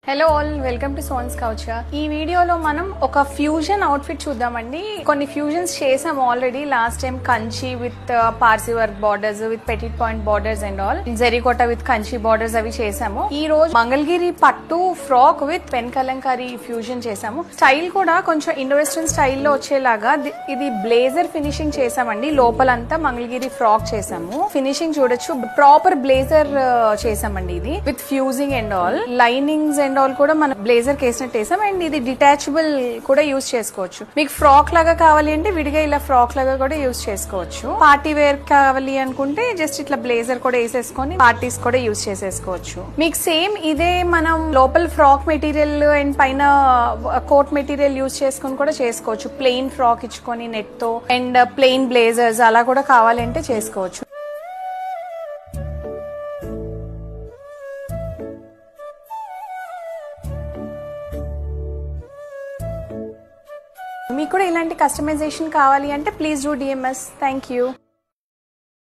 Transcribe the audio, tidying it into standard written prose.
Hello all, welcome to sons couture. ఈ వీడియోలో మనం ఒక ఫ్యూజన్ అవుట్ఫిట్ చూద్దామండి. కొన్ని ఫ్యూజన్స్ చేసాము already last time. Kanchi with Parsi work borders, with petit point borders and all, జెరికోటా విత్ కంచి బార్డర్స్ అవి చేసాము. ఈ రోజు మంగళగిరి పట్టు frock with pen Kalamkari fusion చేసాము. స్టైల్ కూడా కొంచెం ఇండో వెస్టర్న్ స్టైల్లో వచ్చేలాగా ఇది బ్లేజర్ ఫినిషింగ్ చేసామండి. లోపలంతా మంగళగిరి ఫ్రాక్ చేసాము. ఫినిషింగ్ చూడొచ్చు, ప్రాపర్ బ్లేజర్ చేసామండి. ఇది with fusing and all, linings and all కూడా మనం బ్లేజర్ కేసినట్టు వేసాం. అండ్ ఇది డిటాచబుల్ కూడా యూజ్ చేసుకోవచ్చు. మీకు ఫ్రాక్ లాగా కావాలి అంటే విడిగా ఇలా ఫ్రాక్ లాగా కూడా యూజ్ చేసుకోవచ్చు. పార్టీ వేర్ కావాలి అనుకుంటే జస్ట్ ఇట్లా బ్లేజర్ కూడా వేసేసుకొని పార్టీస్ కూడా యూజ్ చేసేసుకోవచ్చు. మీకు సేమ్ ఇదే మనం లోపల ఫ్రాక్ మెటీరియల్ అండ్ పైన కోట్ మెటీరియల్ యూజ్ చేసుకొని కూడా చేసుకోవచ్చు. ప్లెయిన్ ఫ్రాక్ ఇచ్చుకొని నెట్ తో అండ్ ప్లెయిన్ బ్లేజర్స్ అలా కూడా కావాలంటే చేసుకోవచ్చు. మీకు కూడా ఇలాంటి కస్టమైజేషన్ కావాలి అంటే please do DMs. Thank you.